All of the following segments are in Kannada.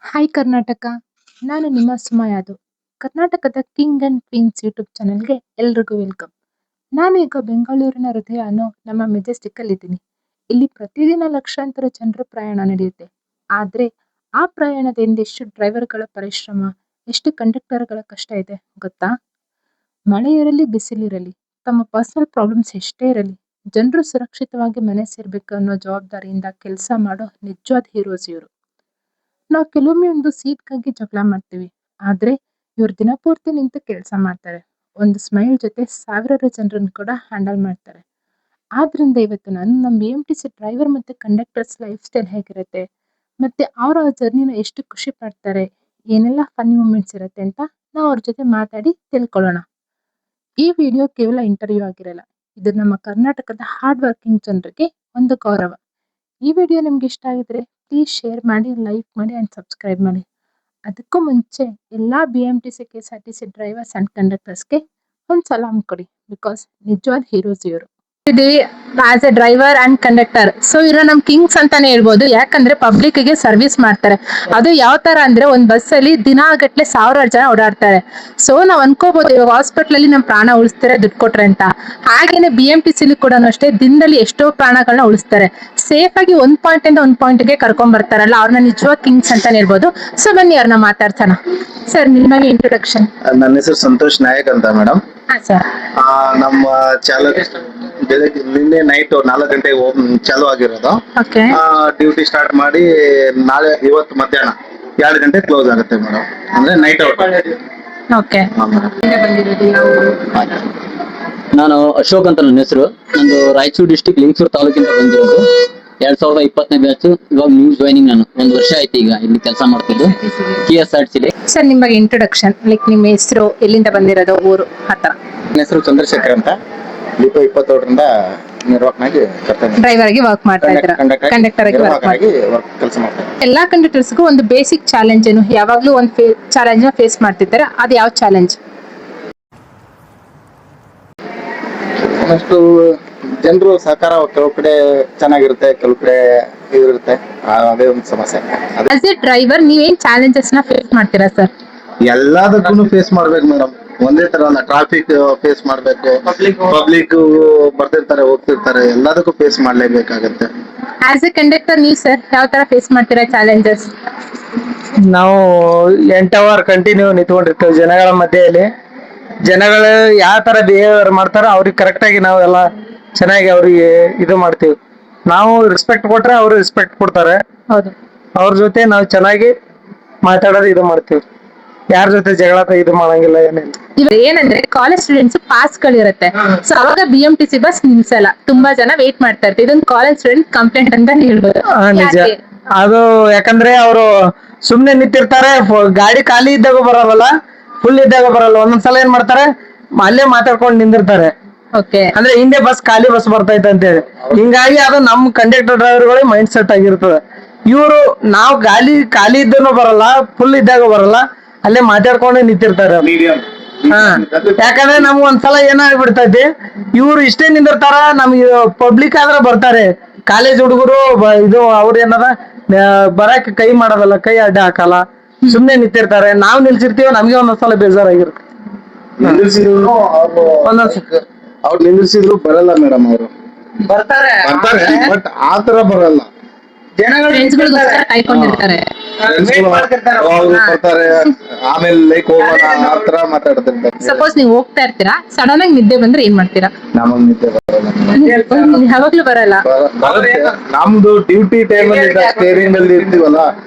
ಹಾಯ್ ಕರ್ನಾಟಕ! ನಾನು ನಿಮ್ಮ ಸುಮಾ ಯಾದವ್. ಕರ್ನಾಟಕದ ಕಿಂಗ್ ಅಂಡ್ ಕ್ವೀನ್ಸ್ ಯೂಟ್ಯೂಬ್ ಚಾನೆಲ್ಗೆ ಎಲ್ರಿಗೂ ವೆಲ್ಕಮ್. ನಾನು ಈಗ ಬೆಂಗಳೂರಿನ ಹೃದಯ ಅನ್ನೋ ನಮ್ಮ ಮೆಜೆಸ್ಟಿಕ್ ಅಲ್ಲಿ ಇದ್ದೀನಿ. ಇಲ್ಲಿ ಪ್ರತಿದಿನ ಲಕ್ಷಾಂತರ ಜನರ ಪ್ರಯಾಣ ನಡೆಯುತ್ತೆ. ಆದ್ರೆ ಆ ಪ್ರಯಾಣದ ಹಿಂದೆ ಎಷ್ಟು ಡ್ರೈವರ್ಗಳ ಪರಿಶ್ರಮ, ಎಷ್ಟು ಕಂಡಕ್ಟರ್ಗಳ ಕಷ್ಟ ಇದೆ ಗೊತ್ತಾ? ಮಳೆ ಇರಲಿ, ಬಿಸಿಲಿರಲಿ, ತಮ್ಮ ಪರ್ಸನಲ್ ಪ್ರಾಬ್ಲಮ್ಸ್ ಎಷ್ಟೇ ಇರಲಿ, ಜನರು ಸುರಕ್ಷಿತವಾಗಿ ಮನೆ ಸೇರ್ಬೇಕು ಅನ್ನೋ ಜವಾಬ್ದಾರಿಯಿಂದ ಕೆಲಸ ಮಾಡೋ ನಿಜವಾದ ಹೀರೋಸ್ ಇವರು. ನಾವು ಕೆಲವೊಮ್ಮೆ ಒಂದು ಸೀಟ್ಗಾಗಿ ಜಗಳ ಮಾಡ್ತೀವಿ, ಆದ್ರೆ ಇವ್ರು ದಿನಪೂರ್ತಿ ನಿಂತು ಕೆಲಸ ಮಾಡ್ತಾರೆ. ಒಂದು ಸ್ಮೈಲ್ ಜೊತೆ ಸಾವಿರಾರು ಜನರನ್ನು ಕೂಡ ಹ್ಯಾಂಡಲ್ ಮಾಡ್ತಾರೆ. ಆದ್ರಿಂದ ಇವತ್ತು ನಾನು ನಮ್ಮ BMTC ಡ್ರೈವರ್ ಮತ್ತೆ ಕಂಡಕ್ಟರ್ಸ್ ಲೈಫ್ ಸ್ಟೈಲ್ ಹೇಗಿರುತ್ತೆ, ಮತ್ತೆ ಅವರ ಜರ್ನಿನ ಎಷ್ಟು ಖುಷಿ ಪಡ್ತಾರೆ, ಏನೆಲ್ಲ ಫನ್ನಿ ಮೂಮೆಂಟ್ಸ್ ಇರುತ್ತೆ ಅಂತ ನಾವು ಅವ್ರ ಜೊತೆ ಮಾತಾಡಿ ತಿಳ್ಕೊಳ್ಳೋಣ. ಈ ವಿಡಿಯೋ ಕೇವಲ ಇಂಟರ್ವ್ಯೂ ಆಗಿರಲ್ಲ, ಇದು ನಮ್ಮ ಕರ್ನಾಟಕದ ಹಾರ್ಡ್ ವರ್ಕಿಂಗ್ ಜನರಿಗೆ ಒಂದು ಗೌರವ. ಈ ವಿಡಿಯೋ ನಿಮ್ಗೆ ಇಷ್ಟ ಆಗಿದ್ರೆ ಪ್ಲೀಸ್ ಶೇರ್ ಮಾಡಿ, ಲೈಕ್ ಮಾಡಿ ಅಂಡ್ ಸಬ್ಸ್ಕ್ರೈಬ್ ಮಾಡಿ. ಅದಕ್ಕೂ ಮುಂಚೆ ಎಲ್ಲಾ BMTC KSRTC ಡ್ರೈವರ್ಸ್ ಅಂಡ್ ಕಂಡಕ್ಟರ್ಸ್ಗೆ ಒಂದು ಸಲಾಮ್ ಕೊಡಿ, ಬಿಕಾಸ್ ನಿಜವಾದ ಹೀರೋಸ್ ಇವರು. As A driver and conductor, so ಇರೋ ನಮ್ ಕಿಂಗ್ಸ್ ಅಂತಾನೆ ಹೇಳ್ಬೋದು. ಯಾಕಂದ್ರೆ ಪಬ್ಲಿಕ್ ಗೆ ಸರ್ವಿಸ್ ಮಾಡ್ತಾರೆ. ಅದು ಯಾವ ತರ ಅಂದ್ರೆ ಒಂದ್ ಬಸ್ ಅಲ್ಲಿ ದಿನಗಟ್ಲೆ ಸಾವಿರಾರು ಜನ ಓಡಾಡ್ತಾರೆ. ಸೊ ನಾವ್ ಅನ್ಕೋಬಹುದು ಇವಾಗ ಹಾಸ್ಪಿಟಲ್ ಅಲ್ಲಿ ನಮ್ ಪ್ರಾಣ ಉಳಿಸ್ತಾರೆ ದುಡ್ಡು ಕೊಟ್ರೆ ಅಂತ. ಹಾಗೇನೆ BMTC ಕೂಡ ಅಷ್ಟೇ, ದಿನದಲ್ಲಿ ಎಷ್ಟೋ ಪ್ರಾಣಗಳನ್ನ ಉಳಿಸ್ತಾರೆ. ಸೇಫ್ ಆಗಿ ಒಂದ್ ಪಾಯಿಂಟ್ ಇಂದ ಒಂದ್ ಪಾಯಿಂಟ್ ಗೆ ಕರ್ಕೊಂಡ್ ಬರ್ತಾರಲ್ಲ, ಅವ್ರನ್ನ ನಿಜವಾದ ಕಿಂಗ್ಸ್ ಅಂತಾನೆ ಹೇಳ್ಬೋದು. ಸೊ ಬನ್ನಿ ಅವ್ರನ್ನ ಮಾತಾಡ್ಸೋಣ. ಸರ್, ನಿಮಗೆ ಇಂಟ್ರೊಡಕ್ಷನ್. ನನ್ನ ಹೆಸರು ಸಂತೋಷ್ ನಾಯಕ್ ಅಂತ ಮೇಡಮ್. ಹಾ ಸರ್. ನಮ್ಮ ಚಾಲಕ ಬೆಳಗ್ಗೆ ನಿನ್ನೆ ನೈಟ್ 4 ಗಂಟೆಗೆ ಚಾಲು ಆಗಿರೋದು. ಓಕೆ. ಡ್ಯೂಟಿ ಸ್ಟಾರ್ಟ್ ಮಾಡಿ ಇವತ್ತು ಮಧ್ಯಾಹ್ನ 2 ಗಂಟೆ ಕ್ಲೋಸ್ ಆಗುತ್ತೆ ಮೇಡಮ್. ಅಂದ್ರೆ ನೈಟ್ ಔಟ್. ಓಕೆ. ನಾನು ಅಶೋಕ್ ಅಂತ ನನ್ನ ಹೆಸರು. ನಂದು ರಾಯಚೂರು ಡಿಸ್ಟಿಕ್ ಲಿಂಗಸೂರು ತಾಲೂಕಿಂದ ಬಂದಿರೋದು. 2020ನೇ ಬ್ಯಾಚ್. ಇವಾಗ ನ್ಯೂ ಜಾಯ್ನಿಂಗ್. ನಾನು 1 ವರ್ಷ ಆಯ್ತು ಈಗ ಇಲ್ಲಿ ಕೆಲಸ ಮಾಡ್ತಿದ್ದು KSRTC. ಸರ್, ನಿಮಗೆ ಇಂಟ್ರೊಡಕ್ಷನ್, ಲೈಕ್ ನಿಮ್ಮ ಹೆಸರು, ಎಲ್ಲಿಂದ ಬಂದಿರೋದು, ಊರು, ಆತರ. ನನ್ನ ಹೆಸರು ಚಂದ್ರಶೇಖರ್ ಅಂತ. ದೀಪ 27ರಿಂದ ನಿರ್ವಾಹಕನಾಗಿ ಡ್ರೈವರ್ ಆಗಿ ವರ್ಕ್ ಮಾಡ್ತಾ ಇದ್ದೀರಾ? ಕಂಡಕ್ಟರ್ ಆಗಿ ಕೆಲಸ ಮಾಡ್ತಾರೆ. ಎಲ್ಲಾ ಕಂಡಕ್ಟರ್ಸ್ಗೂ ಒಂದು ಬೇಸಿಕ್ ಚಾಲೆಂಜ್ ಏನು, ಯಾವಾಗ್ಲೂ ಒಂದು ಚಾಲೆಂಜ್ ನ ಫೇಸ್ ಮಾಡ್ತಿರ್ತಾರೆ. ಅದು ಯಾವ ಚಾಲೆಂಜ್? ಅಷ್ಟು ಜನರು ಸಹಕಾರ ಕೆಲವು ಕಡೆ ಚೆನ್ನಾಗಿರುತ್ತೆ, ಕೆಲವು ಕಡೆ ಇದಿರುತ್ತೆ. ಅದೇ ಒಂದು ಸಮಸ್ಯೆ. ಆಸ್ ಎ ಡ್ರೈವರ್ ನೀವೇನ್ ಚಾಲೆಂಜಸ್ ನ ಫೇಸ್ ಮಾಡ್ತೀರಾ ಸರ್? ಎಲ್ಲದಕ್ಕೂ ಫೇಸ್ ಮಾಡ್ಬೇಕು ಮೇಡಮ್. ಒಂದೇ ತರ ಅಲ್ಲ, ಟ್ರಾಫಿಕ್ ಫೇಸ್ ಮಾಡ್ಬೇಕು, ಪಬ್ಲಿಕ್ ಬರ್ತಿರ್ತಾರೆ ಹೋಗ್ತಿರ್ತಾರೆ, ಎಲ್ಲದಕ್ಕೂ ಫೇಸ್ ಮಾಡ್ಲೇಬೇಕಾಗತ್ತೆ. ಆಸ್ ಎ ಕಂಡಕ್ಟರ್ ನೀವು ಸರ್ ಯಾವ ತರ ಫೇಸ್ ಮಾಡ್ತೀರಾ ಚಾಲೆಂಜಸ್? ನಾವು 8 ಅವರ್ ಕಂಟಿನ್ಯೂ ನಿಂತ್ಕೊಂಡಿರ್ತೇವೆ ಜನಗಳ ಮಧ್ಯೆಯಲ್ಲಿ. ಜನಗಳು ಯಾವ ತರ ಬಿಹೇವಿಯರ್ ಮಾಡ್ತಾರೋ ಅವ್ರಿಗೆ ಕರೆಕ್ಟ್ ಆಗಿ ನಾವೆಲ್ಲ ಚೆನ್ನಾಗಿ ಅವ್ರಿಗೆ ಇದು ಮಾಡ್ತೀವಿ. ನಾವು ರೆಸ್ಪೆಕ್ಟ್ ಕೊಟ್ರೆ ಅವರು ರೆಸ್ಪೆಕ್ಟ್ ಕೊಡ್ತಾರೆ. ಹೌದು. ಅವ್ರ ಜೊತೆ ನಾವು ಚೆನ್ನಾಗಿ ಮಾತಾಡೋದು ಇದು ಮಾಡ್ತೀವಿ. ಯಾರ ಜೊತೆ ಜಗಳ ಇದು ಮಾಡಂಗಿಲ್ಲ, ಏನಿಲ್ಲ. ಏನಂದ್ರೆ ಕಾಲೇಜ್ ಸ್ಟೂಡೆಂಟ್ಸ್ ಪಾಸ್ ಗಳಿರುತ್ತೆ. ಸೊ ಅವಾಗ BMTC ಬಸ್ ನಿಲ್ಸಲ್ಲ, ತುಂಬಾ ಜನ ವೇಟ್ ಮಾಡ್ತಾ ಇರ್ತಾರೆ. ಇದೊಂದು ಕಾಲೇಜ್ ಸ್ಟೂಡೆಂಟ್ ಕಂಪ್ಲೇಂಟ್ ಅಂತ ಹೇಳ್ಬೋದು. ನಿಜ. ಅದು ಯಾಕಂದ್ರೆ ಅವರು ಸುಮ್ನೆ ನಿಂತಿರ್ತಾರೆ, ಗಾಡಿ ಖಾಲಿ ಇದ್ದಾಗ ಬರಲ್ಲ, ಫುಲ್ ಇದ್ದಾಗ ಬರಲ್ಲ. ಒಂದೊಂದ್ಸಲ ಏನ್ ಮಾಡ್ತಾರೆ, ಅಲ್ಲೇ ಮಾತಾಡ್ಕೊಂಡು ನಿಂದಿರ್ತಾರೆ. ಓಕೆ. ಅಂದ್ರೆ ಹಿಂದೆ ಬಸ್ ಖಾಲಿ ಬಸ್ ಬರ್ತೈತೆ ಅಂತೇಳಿ. ಹಿಂಗಾಗಿ ಅದು ನಮ್ ಕಂಡಕ್ಟರ್ ಡ್ರೈವರ್ಗಳಿಗೆ ಮೈಂಡ್ ಸೆಟ್ ಆಗಿರ್ತದೆ. ಇವರು ನಾವು ಖಾಲಿ ಇದ್ದನು ಬರಲ್ಲ, ಫುಲ್ ಇದ್ದಾಗ ಬರಲ್ಲ, ಅಲ್ಲೇ ಮಾತಾಡ್ಕೊಂಡು ನಿಂತಿರ್ತಾರೆ. ಯಾಕಂದ್ರೆ ನಮ್ಗೆ ಒಂದ್ಸಲ ಏನಾಗ್ಬಿಡ್ತೈತಿ, ಇವ್ರು ಇಷ್ಟೇ ನಿಂದಿರ್ತಾರ, ನಮ್ಗೆ ಪಬ್ಲಿಕ್ ಆದ್ರೆ ಬರ್ತಾರೆ. ಕಾಲೇಜ್ ಹುಡುಗರು ಇದು ಅವ್ರ ಏನಾರ ಬರಕ್ ಕೈ ಮಾಡೋದಲ್ಲ, ಕೈ ಅಡ್ಡ ಹಾಕಲ್ಲ, ಸುಮ್ನೆ ನಿಂತಿರ್ತಾರೆ. ನಾವ್ ನಿಲ್ಸಿರ್ತೀವಿ, ನಮ್ಗೆ ಒಂದೊಂದ್ಸಲ ಬೇಜಾರಾಗಿರುತ್ತೆ. ಅವ್ರು ನಿಂದಿಸಿದ್ರು ಬರಲ್ಲ ಮೇಡಮ್. ಅವರು ಬರ್ತಾರೆ ಬಟ್ ಆತರ ಬರಲ್ಲ. ಕಾಯ್ಕೊಂಡಿರ್ತಾರೆ. ಅವ್ರು ಬರ್ತಾರೆ, ಆಮೇಲೆ ಲೈಕ್ ಹೋಗೋಣ ಆತರ ಮಾತಾಡ್ತಿರ್ತಾರೆ. ಸಪೋಸ್ ನೀವು ಹೋಗ್ತಾ ಇರ್ತೀರಾ, ಸಡನ್ ಆಗಿ ನಿದ್ದೆ ಬಂದ್ರೆ ಏನ್ ಮಾಡ್ತೀರಾ? ನಮಗ್ ನಿದ್ದೆ ಬರಲ್ಲ. ಯಾವಾಗ್ಲೂ ಬರಲ್ಲ. ನಮ್ದು ಡ್ಯೂಟಿ ಟೈಮ್ ಅಲ್ಲಿ ಸ್ಟೇರಿಂಗ್ ಅಲ್ಲಿ ಇರ್ತೀವಲ್ಲ,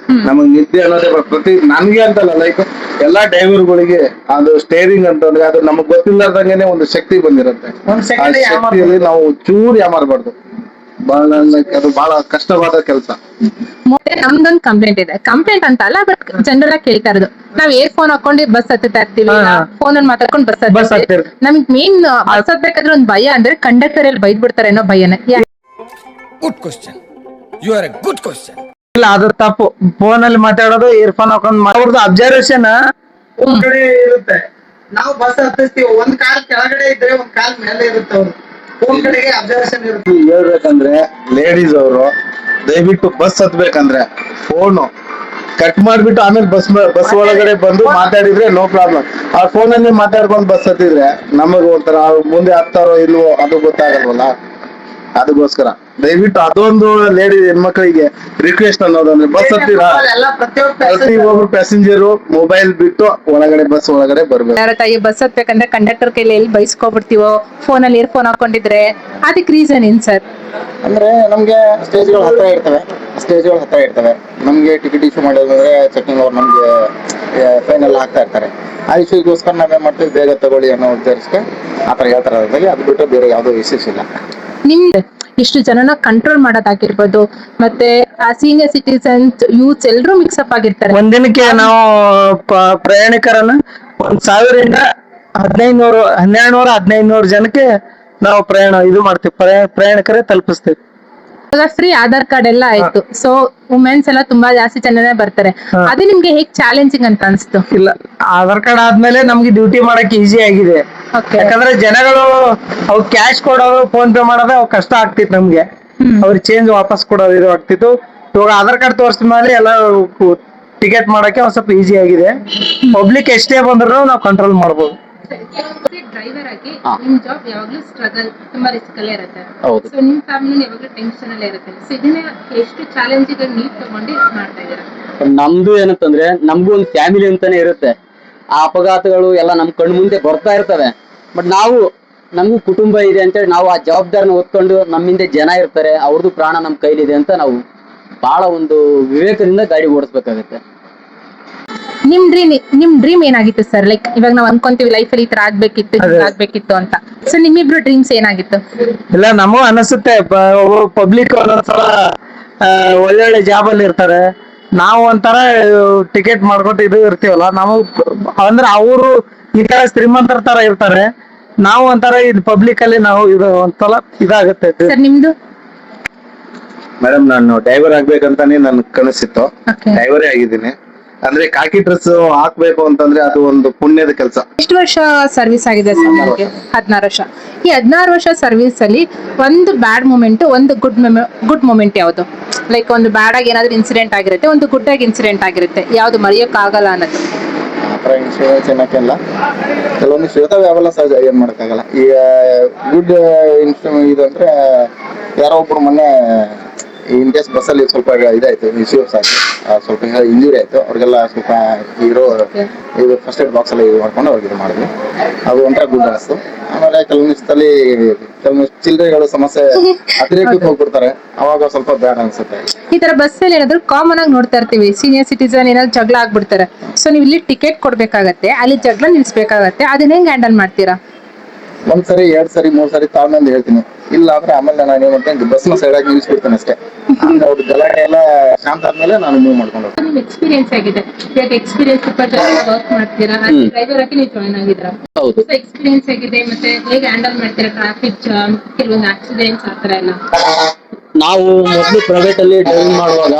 ನಮಗ್ ನಿದ್ದೆ ಅನ್ನೋದೇ ಪ್ರತಿ ನನ್ಗೆ ಅಂತಲ್ಲ, ಲೈಕ್ ಎಲ್ಲಾ ಡ್ರೈವರ್ಗಳಿಗೆ ಅದು ಸ್ಟೇರಿಂಗ್ ಅಂತಂದ್ರೆ ಅದು ನಮಗ್ ಗೊತ್ತಿಲ್ಲದಂಗೆನೆ ಒಂದು ಶಕ್ತಿ ಬಂದಿರುತ್ತೆ. ಆ ಶಕ್ತಿಯಲ್ಲಿ ನಾವು ಚೂರು ಯಾಮಾರ್ಬಾರ್ದು. ಅದು ಬಹಳ ಕಷ್ಟವಾದ ಕೆಲಸ. ಮತ್ತೆ ನಮ್ದೊಂದು ಕಂಪ್ಲೇಂಟ್ ಇದೆ. ಕಂಪ್ಲೇಂಟ್ ಅಂತ ಅಲ್ಲ, ಬಟ್ ಜನರಲ್ ಆಗಿ ಕೇಳ್ತಾ ಇರೋದು. ನಾವ್ ಏರ್ಫೋನ್ ಹಾಕೊಂಡು ಬಸ್ ಹತ್ತುತ್ತಾ ಇರ್ತೀವಿ, ಫೋನ್ ಅಲ್ಲಿ ಮಾತಾಡ್ಕೊಂಡು ಬಸ್ ಹತ್ತಿರ್ತೀವಿ. ನಮಗ್ ಮೇನ್ ಬಸ್ ಹತ್ಬೇಕಾದ್ರೆ ಒಂದು ಭಯ ಅಂದ್ರೆ ಕಂಡಕ್ಟರ್ ಎಲ್ಲಿ ಬೈದ್ ಬಿಡ್ತಾರೆ ಅನ್ನೋ ಭಯನೇ. Good question, you are a good question. ಇಲ್ಲ, ಅದು ತಪ್ಪು. ಫೋನ್ ಅಲ್ಲಿ ಮಾತಾಡೋದು, ಇಯರ್ಫೋನ್ ಹಾಕೊಂಡ್ ಅವ್ರದ್ದು ಅಬ್ಸರ್ವೇಷನ್ ಕಡೆ ಇರುತ್ತೆ. ನಾವು ಬಸ್ ಹತ್ತಿಸ್ತೀವಿ, ಒಂದ್ ಕಾಲ್ ಕೆಳಗಡೆ ಇದ್ರೆ ಒಂದ್ ಕಾಲ್ ಮೇಲೆ ಇರುತ್ತೆ. ಅವ್ರು ಫೋನ್ ಕಡೆಗೆ ಅಬ್ಸರ್ವೇಷನ್ ಇರುತ್ತೆ. ಹೇಳ್ಬೇಕಂದ್ರೆ ಲೇಡೀಸ್ ಅವರು ದಯವಿಟ್ಟು ಬಸ್ ಹತ್ಬೇಕಂದ್ರೆ ಫೋನು ಕಟ್ ಮಾಡ್ಬಿಟ್ಟು ಆಮೇಲೆ ಬಸ್ ಒಳಗಡೆ ಬಂದು ಮಾತಾಡಿದ್ರೆ ನೋ ಪ್ರಾಬ್ಲಮ್. ಅವ್ರ ಫೋನಲ್ಲಿ ಮಾತಾಡ್ಕೊಂಡು ಬಸ್ ಹತ್ತಿದ್ರೆ ನಮಗ್ ಒಂಥರ ಅವ್ರ್ ಮುಂದೆ ಹತ್ತಾರೋ ಇಲ್ವೋ ಅದು ಗೊತ್ತಾಗಲ್ವಲ್ಲ. ಅದಕ್ಕೋಸ್ಕರ ದಯವಿಟ್ಟು ಅದೊಂದು ಲೇಡಿ ಹೆಣ್ಮಕ್ಳಿಗೆ ರಿಕ್ವೆಸ್ಟ್ ಅನ್ನೋದಂದ್ರೆ ಬಸ್ ಹತ್ತಿರ ಪ್ರತಿಯೊಬ್ಬರು ಪ್ಯಾಸೆಂಜರು ಮೊಬೈಲ್ ಬಿಟ್ಟು ಒಳಗಡೆ ಬಸ್ ಒಳಗಡೆ ಬರ್ಬೇಕು. ಯಾರ ತಾಯಿ ಬಸ್ ಹತ್ಬೇಕಂದ್ರೆ ಕಂಡಕ್ಟರ್ ಕೈಲಿ ಎಲ್ಲಿ ಬೈಸ್ಕೊಬಿಡ್ತೀವೋ, ಫೋನಲ್ಲಿ ಇಯರ್ಫೋನ್ ಹಾಕೊಂಡಿದ್ರೆ ಅದಕ್ಕೆ ರೀಸನ್ ಏನ್ ಸರ್? ಅಂದ್ರೆ ನಮ್ಗೆ ಸ್ಟೇಜ್ಗಳು ಹತ್ರ ಇರ್ತವೆ. ನಮ್ಗೆ ಟಿಕೆಟ್ ಇಶ್ಯೂ ಮಾಡೋದಂದ್ರೆ ಚೆಕಿಂಗ್ ಅವ್ರು ನಮ್ಗೆ ಫೈನ್ ಎಲ್ಲ ಹಾಕ್ತಾ ಇರ್ತಾರೆ. ಆ ಇಶ್ಯೂಗೋಸ್ಕರ ನಾವೇನ್ ಮಾಡ್ತೀವಿ, ಬೇಗ ತಗೊಳ್ಳಿ ಅನ್ನೋ ಉದ್ದೇಶಕ್ಕೆ ಆತರ ಹೇಳ್ತಾರೆ. ಅದು ಬಿಟ್ಟು ಬೇರೆ ಯಾವ್ದೋ ಇಶ್ಯೂಸ್ ಇಲ್ಲ. ನಿಮ್ದು ಇಷ್ಟು ಜನನ ಕಂಟ್ರೋಲ್ ಮಾಡೋದಾಗಿರ್ಬೋದು, ಮತ್ತೆ ಆ ಸೀನಿಯರ್ ಸಿಟಿಸನ್ಸ್, ಯೂತ್ಸ್ ಎಲ್ಲರೂ ಮಿಕ್ಸಪ್ ಆಗಿರ್ತಾರೆ. ಒಂದಿನಕ್ಕೆ ನಾವು ಪ್ರಯಾಣಿಕರನ್ನ 1000ರಿಂದ 1200 ಜನಕ್ಕೆ ನಾವು ಇದು ಮಾಡ್ತೀವಿ, ಪ್ರಯಾಣಿಕರೇ ತಲುಪಿಸ್ತೀವಿ. ಇವಾಗ ಫ್ರೀ ಆಧಾರ್ ಕಾರ್ಡ್ ಎಲ್ಲ ಆಯ್ತು, ಸೊ ವುಮೆನ್ಸ್ ಎಲ್ಲ ತುಂಬಾ ಜಾಸ್ತಿ ಜನನೇ ಬರ್ತಾರೆ. ಅದು ನಿಮ್ಗೆ ಹೇಗ್ ಚಾಲೆಂಜಿಂಗ್ ಅಂತ ಅನ್ಸ್ತು? ಇಲ್ಲ, ಆಧಾರ್ ಕಾರ್ಡ್ ಆದ್ಮೇಲೆ ನಮ್ಗೆ ಡ್ಯೂಟಿ ಮಾಡಕ್ ಈಸಿ ಆಗಿದೆ. ಯಾಕಂದ್ರೆ ಜನಗಳು ಅವ್ ಕ್ಯಾಶ್ ಕೊಡೋದು, ಫೋನ್ ಪೇ ಮಾಡೋದು ಅವ್ ಕಷ್ಟ ಆಗ್ತಿತ್ತು ನಮ್ಗೆ. ಅವ್ರಿಗೆ ಚೇಂಜ್ ವಾಪಸ್ ಕೊಡೋದು ಇದು ಆಗ್ತಿತ್ತು. ಇವಾಗ ಆಧಾರ್ ಕಾರ್ಡ್ ತೋರಿಸಿದ ಮೇಲೆ ಎಲ್ಲ ಟಿಕೆಟ್ ಮಾಡಕ್ಕೆ ಒಂದ್ ಸ್ವಲ್ಪ ಈಸಿ ಆಗಿದೆ. ಪಬ್ಲಿಕ್ ಎಷ್ಟೇ ಬಂದ್ರು ನಾವು ಕಂಟ್ರೋಲ್ ಮಾಡ್ಬೋದು. ಡ್ರೈವರ್ ಆಗಿ ನಿಮ್ ಜಾಬ್ ಯಾವಾಗ್ಲೂ ಸ್ಟ್ರಗಲ್, ತುಂಬಾ ರಿಸ್ಕ್ ಅಲ್ಲೇ ಇರುತ್ತೆ. ಹೌದು. ಸೊ ನಿಮ್ ಫ್ಯಾಮಿಲಿ ಯಾವಾಗ್ಲೂ ಟೆನ್ಷನ್ ಅಲ್ಲೇ ಇರುತ್ತೆ. ಸೊ ಇದನ್ನ ಎಷ್ಟು ಚಾಲೆಂಜಿಂಗ್ ಆಗಿ ನೀವು ತಗೊಂಡು ಮಾಡ್ತಾ ಇದ್ದೀರಾ? ನಮ್ದು ಏನಂತಂದ್ರೆ ನಮ್ಗೂ ಒಂದು ಫ್ಯಾಮಿಲಿ ಅಂತಾನೆ ಇರುತ್ತೆ. ಆ ಅಪಘಾತಗಳು ಎಲ್ಲ ನಮ್ ಕಣ್ಣು ಮುಂದೆ ಬರ್ತಾ ಇರ್ತವೆ. ಬಟ್ ನಮಗೂ ಕುಟುಂಬ ಇದೆ ಅಂತೇಳಿ ನಾವು ಆ ಜವಾಬ್ದಾರಿನ ಹೊತ್ಕೊಂಡು ನಮ್ಮಿಂದ ಜನ ಇರ್ತಾರೆ, ಅವ್ರದ್ದು ಪ್ರಾಣ ನಮ್ ಕೈಲಿದೆ ಅಂತ ನಾವು ಬಹಳ ಒಂದು ವಿವೇಕದಿಂದ ಗಾಡಿ ಓಡಿಸ್ಬೇಕಾಗತ್ತೆ. ನಿಮ್ ಡ್ರೀಮ್ ಏನಾಗಿತ್ತು ಸರ್? ಲೈಕ್ ಇವಾಗ ನಾವ್ ಅನ್ಕೊಂತೀವಿ ಲೈಫ್ ಅಲ್ಲಿ ಈ ತರ ಆಗ್ಬೇಕಿತ್ತು ಅಂತ. ಸೊ ನಿಮ್ಮಿಬ್ರು ಡ್ರೀಮ್ಸ್ ಏನಾಗಿತ್ತು? ಇಲ್ಲ, ನಮಗೂ ಅನಿಸುತ್ತೆ ಪಬ್ಲಿಕ್ ಒಂದೊಂದ್ಸಲ ಒಳ್ಳೊಳ್ಳೆ ಜಾಬ್ ಅಲ್ಲಿ ಇರ್ತಾರೆ. ನಾವು ಒಂಥರ ಟಿಕೆಟ್ ಮಾಡ್ಕೊಟ್ಟು ಇದು ಇರ್ತೀವಲ್ಲ, ಅಂದ್ರೆ ಅವರು ಈ ತರ ಶ್ರೀಮಂತರ ತರ ಇರ್ತಾರೆ, ನಾವು ಒಂಥರ ಇದು ಪಬ್ಲಿಕ್ ಅಲ್ಲಿ ನಾವು ಇದು ಒಂದ್ಸಲ ಇದಾಗುತ್ತೆ. ಸರ್ ನಿಮ್ದು? ಮೇಡಮ್, ನಾನು ಡ್ರೈವರ್ ಆಗ್ಬೇಕಂತಾನೆ ನನ್ ಕನಸಿತ್ತು. ಡ್ರೈವರೇ ಆಗಿದ್ದೀನಿ. ಅಂದ್ರೆ ಕಾಕಿ ಡ್ರೆಸ್ ಹಾಕ್ಬೇಕು ಅಂತಂದ್ರೆ ಅದು ಒಂದು ಪುಣ್ಯದ ಕೆಲಸ. ಎಷ್ಟು ವರ್ಷ ಸರ್ವಿಸ್ ಆಗಿದೆ ಸರ್ ನಿಮಗೆ? 16 ವರ್ಷ. ಈ 16 ವರ್ಷ ಸರ್ವಿಸ್ ಅಲ್ಲಿ ಒಂದು ಬ್ಯಾಡ್ ಮೂಮೆಂಟ್, ಒಂದು ಗುಡ್ ಮೂಮೆಂಟ್ ಯಾವುದು? ಲೈಕ್ ಒಂದು ಬ್ಯಾಡ್ ಆಗಿ ಏನಾದ್ರು ಇನ್ಸಿಡೆಂಟ್ ಆಗಿರುತ್ತೆ, ಒಂದು ಗುಡ್ ಆಗಿ ಇನ್ಸಿಡೆಂಟ್ ಆಗಿರುತ್ತೆ, ಯಾವ್ದು ಮರೆಯೋಕ್ ಆಗಲ್ಲ ಅನ್ನೋದು? ಆತರ ಇನ್ಸಿಡೆಂಟ್ಸ್ ಏನಕ್ಕೆಲ್ಲ, ಕೆಲವೊಂದು ಇರ್ತಾವೆ, ಅವೆಲ್ಲ ಸಹಜ, ಏನ್ ಮಾಡಕ್ಕಾಗಲ್ಲ. ಈಗ ಗುಡ್ ಇನ್ಸಿಡೆಂಟ್ ಇದಂದ್ರೆ ಯಾರೋ ಒಬ್ರು ಮೊನ್ನೆ ಇನ್ ಕೇಸ್ ಬಸ್ಸಲ್ಲಿ ಸ್ವಲ್ಪ ಇದಾಯ್ತು, ಇಶ್ಯೂಸ್ ಆಯ್ತು, ಸ್ವಲ್ಪ ಇಂಜುರಿ ಆಯ್ತು. ಅವ್ರಿಗೆಲ್ಲ ಸ್ವಲ್ಪ ಇದು ಫಸ್ಟ್ ಏಡ್ ಬಾಕ್ಸ್ ಎಲ್ಲ ಇದು ಮಾಡ್ಕೊಂಡು ಅವ್ರಿಗೆ ಇದು ಮಾಡಿದ್ವಿ. ಅದು ಒಂಥರ ಗುಡ್ ಅನಿಸ್ತು. ಆಮೇಲೆ ಕೆಲವೊಂದು ಚಿಲ್ಲರೆಗಳು ಸಮಸ್ಯೆ ಅತಿರೇಕಕ್ಕೆ ಹೋಗ್ಬಿಡ್ತಾರೆ, ಅವಾಗ ಸ್ವಲ್ಪ ಬ್ಯಾಡ್ ಅನ್ಸುತ್ತೆ. ಈ ತರ ಬಸ್ ಅಲ್ಲಿ ಏನಾದ್ರು ಕಾಮನ್ ಆಗಿ ನೋಡ್ತಾ ಇರ್ತೀವಿ, ಸೀನಿಯರ್ ಸಿಟಿಸನ್ ಏನಾದ್ರು ಜಗಳ ಆಗ್ಬಿಡ್ತಾರೆ. ಸೊ ನೀವು ಇಲ್ಲಿ ಟಿಕೆಟ್ ಕೊಡ್ಬೇಕಾಗತ್ತೆ, ಅಲ್ಲಿ ಜಗಳ ನಿಲ್ಸ್ಬೇಕಾಗತ್ತೆ, ಅದನ್ನ ಹೆಂಗ್ ಹ್ಯಾಂಡಲ್ ಮಾಡ್ತೀರಾ? ಒಂದ್ಸರಿ 2 ಸರಿ 3 ಸರಿ ತಾಳ್ಮೆಂದು ಹೇಳ್ತೀನಿ. ಇಲ್ಲ ಅಂದ್ರೆ ಆಮೇಲೆ ನಾನು ಏನ್ ಮಾಡ್ತೇನೆ, ಬಸ್ನ ಸೈಡ್ ಆಗಿ ನಿಲ್ಸ್ಬಿಡ್ತೇನೆ ಅಷ್ಟೇ. ಅವ್ರ ಗಲಾಟೆ ಎಲ್ಲ ಶಾಂತ ಆದ್ಮೇಲೆ ನಾನು ಮೂವ್ ಮಾಡ್ಕೊಂಡು ಹೋಗ್ತೀನಿ. ನಿಮ್ ಎಕ್ಸ್ಪೀರಿಯನ್ಸ್ ಆಗಿದೆ, ಎಕ್ಸ್ಪೀರಿಯನ್ಸ್ ಸ್ವಲ್ಪ ವರ್ಕ್ ಮಾಡ್ತೀರಾ, ಡ್ರೈವರ್ ಆಗಿ ನೀವು ಜಾಯ್ನ್ ಆಗಿದ್ದೀರಾ. ಹೌದು. ಎಕ್ಸ್ಪೀರಿಯನ್ಸ್ ಆಗಿದೆ, ಮತ್ತೆ ಹೇಗೆ ಹ್ಯಾಂಡಲ್ ಮಾಡ್ತೀರಾ ಟ್ರಾಫಿಕ್ ಜಾಮ್, ಕೆಲವೊಂದು ಆಕ್ಸಿಡೆಂಟ್ಸ್ ಆತರ ಎಲ್ಲ? ನಾವು ಮೊದಲು ಪ್ರೈವೇಟ್ ಅಲ್ಲಿ ಡ್ರೈವಿಂಗ್ ಮಾಡುವಾಗ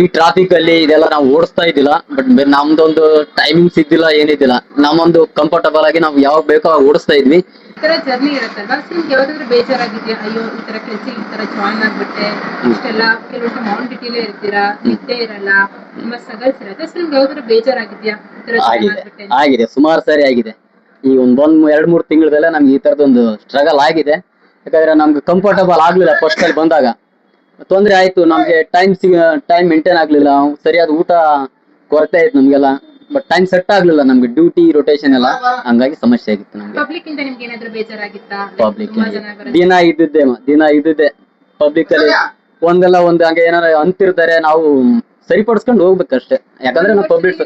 ಈ ಟ್ರಾಫಿಕ್ ಅಲ್ಲಿ ಇದೆಲ್ಲ ನಾವು ಓಡಿಸ್ತಾ ಇದ್ದಿಲ್ಲ. ಬಟ್ ನಮ್ದೊಂದು ಟೈಮಿಂಗ್ಸ್ ಇದ್ದಿಲ್ಲ, ಏನಿದ್ದಿಲ್ಲ. ನಮ್ಮೊಂದು ಕಂಫರ್ಟಬಲ್ ಆಗಿ ನಾವು ಯಾವಾಗ ಬೇಕೋ ಅವಾಗ ಓಡಿಸ್ತಾ ಇದ್ವಿ. ಈ ತರ ಜರ್ನಿ ಇರುತ್ತಲ್ವಾ, ನಿಮ್ಗೆ ಯಾವ್ದಾದ್ರು ಬೇಜಾರಾಗಿದ್ಯಾ? ಅಯ್ಯೋ ಈ ತರ ಕೆಲಸ ಈ ತರ ಜಾಯ್ನ್ ಆಗ್ಬಿಟ್ಟೆ, ಇಷ್ಟೆಲ್ಲ ಕೆಲವೊಂದು ಮಾನಿಟಿಲೇ ಇರ್ತೀರಾ, ನಿದ್ದೆ ಇರಲ್ಲ, ತುಂಬಾ ಸ್ಟ್ರಗಲ್ಸ್ ಇರುತ್ತೆ. ಸೊ ನಿಮ್ಗೆ ಯಾವ್ದಾದ್ರು ಬೇಜಾರಾಗಿದ್ಯಾ? ಆಗಿದೆ, ಸುಮಾರು ಸಾರಿ ಆಗಿದೆ. ಈ ಒಂದ್ 2-3 ತಿಂಗಳದಲ್ಲೇ ನಮ್ಗೆ ಈ ತರದೊಂದು ಸ್ಟ್ರಗಲ್ ಆಗಿದೆ. ಯಾಕಂದ್ರೆ ನಮ್ಗೆ ಕಂಫರ್ಟಬಲ್ ಆಗ್ಲಿಲ್ಲ. ಫಸ್ಟ್ ಅಲ್ಲಿ ಬಂದಾಗ ತೊಂದ್ರೆ ಆಯ್ತು, ನಮ್ಗೆ ಟೈಮ್ ಮೇಂಟೈನ್ ಆಗ್ಲಿಲ್ಲ, ಸರಿಯಾದ ಊಟ ಕೊರತೆ ಆಯ್ತು ನಮ್ಗೆಲ್ಲ. ಬಟ್ ಟೈಮ್ ಸೆಟ್ ಆಗ್ಲಿಲ್ಲ ನಮ್ಗೆ, ಡ್ಯೂಟಿ ರೊಟೇಷನ್ ಎಲ್ಲ, ಹಂಗಾಗಿ ಸಮಸ್ಯೆ ಆಗಿತ್ತು ನಮ್ಗೆ. ಪಬ್ಲಿಕ್ ದಿನ ಇದ್ದಿದ್ದೆ ಪಬ್ಲಿಕ್ ಅಲ್ಲಿ ಒಂದಲ್ಲ ಒಂದು ಹಂಗೆ ಏನಾರ ಅಂತಿರ್ತಾರೆ, ನಾವು ಸರಿಪಡಿಸ್ಕೊಂಡು ಹೋಗ್ಬೇಕಷ್ಟೇ. ಯಾಕಂದ್ರೆ ನಾವು ಪಬ್ಲಿಕ್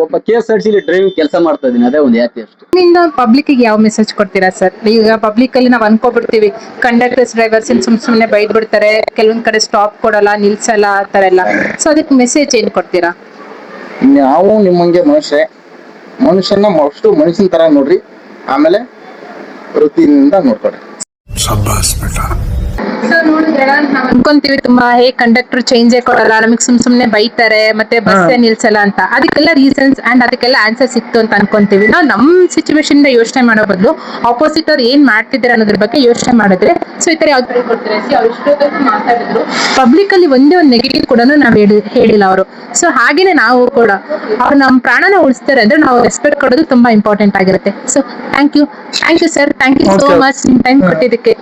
ಒಬ್ಬ KSRTC ಡ್ರೈವಿಂಗ್ ಕೆಲಸ ಮಾಡ್ತಾ ಇದೀನಿ, ಅದೇ ಒಂದು ಹ್ಯಾಪಿ ಅಷ್ಟೇ. ಪಬ್ಲಿಕ್ ಯಾವ ಮೆಸೇಜ್ ಕೊಡ್ತೀರಾ ಸರ್? ಈಗ ಪಬ್ಲಿಕ್ ಅಲ್ಲಿ ನಾವು ಅನ್ಕೋಬಿಡ್ತೀವಿ ಕಂಡಕ್ಟರ್ಸ್ ಡ್ರೈವರ್ಸ್ ಸುಮ್ನೆ ಬೈದ್ ಬಿಡ್ತಾರೆ, ಕೆಲವೊಂದ್ ಕಡೆ ಸ್ಟಾಪ್ ಕೊಡಲ್ಲ, ನಿಲ್ಸಲ್ಲ, ಆ ತರ ಎಲ್ಲ. ಸೊ ಅದಕ್ಕೆ ಮೆಸೇಜ್ ಏನ್ ಕೊಡ್ತೀರಾ? ನಾವು ನಿಮ್ಮಂಗೆ ಮನುಷ್ಯನ ಅಷ್ಟು ಮನುಷ್ಯನ ತರ ನೋಡ್ರಿ, ಆಮೇಲೆ ವೃತ್ತಿಯಿಂದ ನೋಡ್ಕೊಡ್ರಿ. ಸೊ ನೋಡಿದ್ರಲ್ಲ ನಾವ್ ಅನ್ಕೊಂತೀವಿ ತುಂಬಾ ಕಂಡಕ್ಟರ್ ಚೇಂಜ್ ಕೊಡಲ್ಲ, ನಮಗ್ ಸುಮ್ನೆ ಬೈತಾರೆ, ಮತ್ತೆ ಬಸ್ ನಿಲ್ಸಲ್ಲ ಅಂತ. ಅದಕ್ಕೆಲ್ಲ ರೀಸನ್ಸ್ ಅಂಡ್ ಅದಕ್ಕೆಲ್ಲ ಆನ್ಸರ್ ಸಿಕ್ತು ಅಂತ ಅನ್ಕೊಂತೀವಿ. ನಾವು ನಮ್ ಸಿಚುವೇಶನ್ ಯೋಚನೆ ಮಾಡೋ ಬದಲು ಆಪೋಸಿಟ್ ಅವ್ರು ಏನ್ ಮಾಡ್ತಿದ್ದಾರೆ ಅನ್ನೋದ್ರ ಬಗ್ಗೆ ಯೋಚನೆ ಮಾಡಿದ್ರೆ, ಸೊ ಈ ತರ ಯಾವ್ದು ಕೊಡ್ತಾರೆ ಅವ್ರು ಮಾತಾಡಿದ್ರು ಪಬ್ಲಿಕ್ ಅಲ್ಲಿ ಒಂದೇ ಒಂದು ನೆಗೆಟಿವ್ ಕೂಡ ನಾವ್ ಹೇಳಿಲ್ಲ ಅವರು. ಸೊ ಹಾಗೇನೆ ನಾವು ಕೂಡ ಅವ್ರು ನಮ್ ಪ್ರಾಣನ ಉಳಿಸ್ತಾರೆ ಅಂದ್ರೆ ನಾವು ರೆಸ್ಪೆಕ್ಟ್ ಕೊಡೋದು ತುಂಬಾ ಇಂಪಾರ್ಟೆಂಟ್ ಆಗಿರುತ್ತೆ. So thank you sir, thank you so Okay. Much ನಿಮ್ ಟೈಮ್ ಕೊಟ್ಟಿದ್ದಕ್ಕೆ.